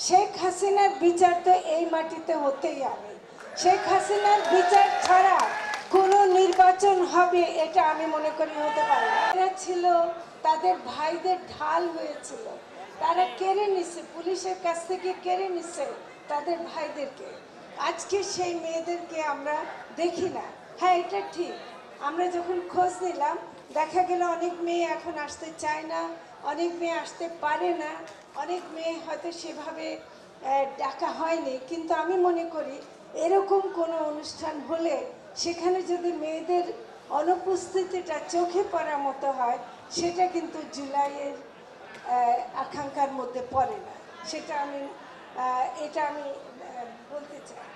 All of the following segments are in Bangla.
শেখ হাসিনার বিচার তো এই মাটিতে হতেই হবে। শেখ হাসিনার বিচার ছাড়া কোনো নির্বাচন হবে এটা আমি মনে করি হতে পারে না। এরা ছিল তাদের ভাইদের ঢাল হয়েছিল, তারা কেড়ে নিচ্ছে, পুলিশের কাছ থেকে কেড়ে নিচ্ছে তাদের ভাইদেরকে। আজকে সেই মেয়েদেরকে আমরা দেখি না। হ্যাঁ, এটা ঠিক। আমরা যখন খোঁজ নিলাম দেখা গেল অনেক মেয়ে এখন আসতে চায় না, অনেক মেয়ে আসতে পারে না, অনেক মেয়ে হয়তো সেভাবে ডাকা হয়নি। কিন্তু আমি মনে করি এরকম কোনো অনুষ্ঠান হলে সেখানে যদি মেয়েদের অনুপস্থিতিটা চোখে পড়ার মতো হয়, সেটা কিন্তু জুলাইয়ের আকাঙ্ক্ষার মধ্যে পড়ে না। এটা আমি বলতে চাই।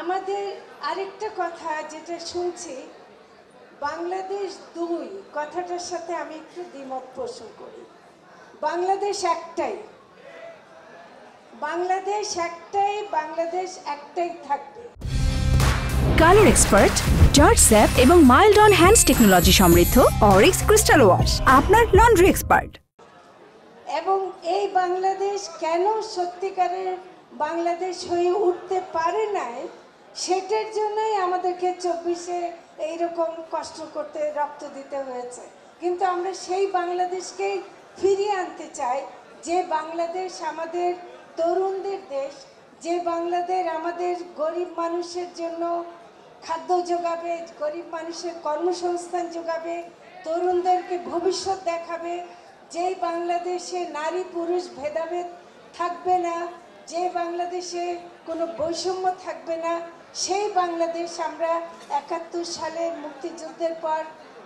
আমাদের আরেকটা কথা যেটা শুনছি, বাংলাদেশ দুই কথাটার সাথে আমি একটু দ্বিমত পোষণ করি। বাংলাদেশ একটাই, বাংলাদেশ একটাই, বাংলাদেশ একটাই থাকবে। কালার এক্সপার্ট, জর্জ স্যাপ এবং মাইল্ড অন হ্যান্ডস টেকনোলজি সমৃদ্ধ অরিক্স ক্রিস্টাল ওয়াশ আপনার লন্ড্রি এক্সপার্ট। এবং এই বাংলাদেশ কেন সত্যিকারের বাংলাদেশ হয়ে উঠতে পারে নাই, সেটার জন্যই আমাদেরকে 24-এ এইরকম কষ্ট করতে, রক্ত দিতে হয়েছে। কিন্তু আমরা সেই বাংলাদেশকেই ফিরিয়ে আনতে চাই, যে বাংলাদেশ আমাদের তরুণদের দেশ, যে বাংলাদেশ আমাদের গরিব মানুষের জন্য খাদ্য যোগাবে, গরিব মানুষের কর্মসংস্থান যোগাবে, তরুণদেরকে ভবিষ্যৎ দেখাবে, যেই বাংলাদেশে নারী পুরুষ ভেদাভেদ থাকবে না, যে বাংলাদেশে কোনো বৈষম্য থাকবে না। সেই বাংলাদেশ আমরা 71 সালের মুক্তিযুদ্ধের পর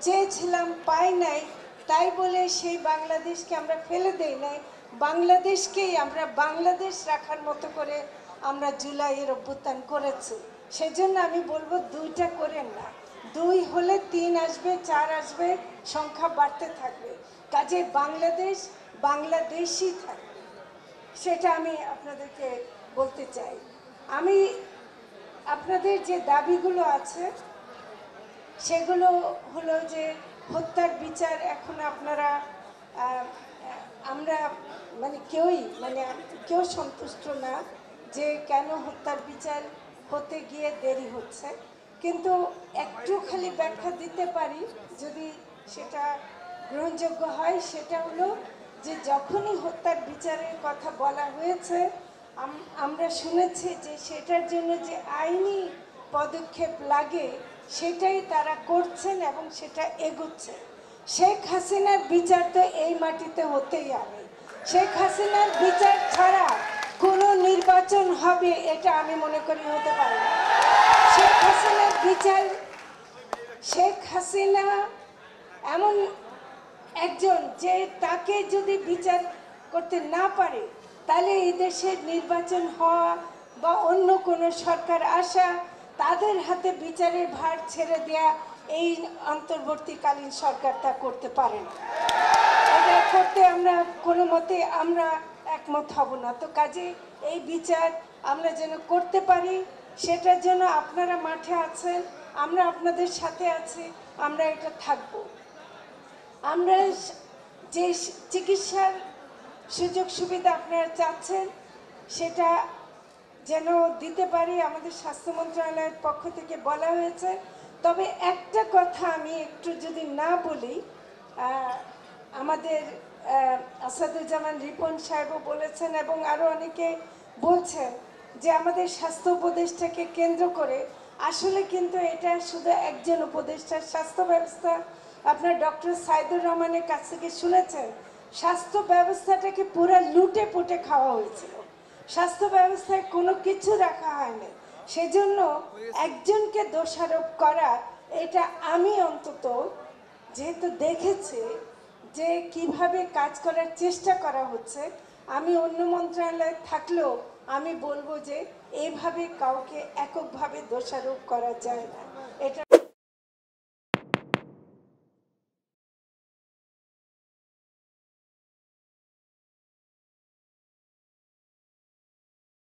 চেয়েছিলাম, পাই নাই। তাই বলে সেই বাংলাদেশকে আমরা ফেলে দেই নাই, বাংলাদেশকেই আমরা বাংলাদেশ রাখার মতো করে আমরা জুলাইয়ের অভ্যুত্থান করেছি। সেজন্য আমি বলবো দুইটা করেন না, 2 হলে 3 আসবে, 4 আসবে, সংখ্যা বাড়তে থাকবে। কাজে বাংলাদেশ বাংলাদেশই থাকবে, সেটা আমি আপনাদেরকে বলতে চাই। আমি আপনাদের যে দাবিগুলো আছে সেগুলো হলো যে হত্যার বিচার এখন আপনারা আমরা কেউ সন্তুষ্ট না যে কেন হত্যার বিচার হতে গিয়ে দেরি হচ্ছে। কিন্তু একটু খালি ব্যাখ্যা দিতে পারি, যদি সেটা গ্রহণযোগ্য হয়। সেটা হলো যে যখনই হত্যার বিচারের কথা বলা হয়েছে, আমরা শুনেছি যে সেটার জন্য যে আইনি পদক্ষেপ লাগে সেটাই তারা করছেন এবং সেটা এগোচ্ছে। শেখ হাসিনার বিচার তো এই মাটিতে হতেই হবে। শেখ হাসিনার বিচার ছাড়া কোনো নির্বাচন হবে এটা আমি মনে করি হতে পারে না। শেখ হাসিনার বিচার, শেখ হাসিনা এমন একজন যে তাকে যদি বিচার করতে না পারে, তাহলে এই দেশের নির্বাচন হওয়া বা অন্য কোনো সরকার আসা, তাদের হাতে বিচারের ভার ছেড়ে দেয়া এই অন্তর্বর্তীকালীন সরকার তা করতে পারে না। এটা করতে আমরা কোনো মতে আমরা একমত হব না। তো কাজে এই বিচার আমরা যেন করতে পারি, সেটার জন্য আপনারা মাঠে আছেন, আমরা আপনাদের সাথে আছি, আমরা এটা থাকব। আমরা যে চিকিৎসার সুযোগ সুবিধা আপনারা চাচ্ছেন সেটা যেন দিতে পারি, আমাদের স্বাস্থ্য মন্ত্রণালয়ের পক্ষ থেকে বলা হয়েছে। তবে একটা কথা আমি একটু যদি না বলি, আমাদের আসাদুজ্জামান রিপন সাহেবও বলেছেন এবং আরও অনেকে বলছেন যে আমাদের স্বাস্থ্য উপদেষ্টাকে কেন্দ্র করে আসলে কিন্তু এটা শুধু একজন উপদেষ্টার স্বাস্থ্য ব্যবস্থা। আপনার ডক্টর সাইদুর রহমানের কাছ থেকে শুনেছেন স্বাস্থ্য ব্যবস্থাটাকে পুরো লুটে পুটে খাওয়া হয়েছিল, স্বাস্থ্য ব্যবস্থায় কোনো কিছু রাখা হয়নি। সেজন্য একজনকে দোষারোপ করা, এটা আমি অন্তত যেহেতু দেখেছি যে কিভাবে কাজ করার চেষ্টা করা হচ্ছে, আমি অন্য মন্ত্রণালয়ে থাকলেও আমি বলবো যে এইভাবে কাউকে এককভাবে দোষারোপ করা যায় না।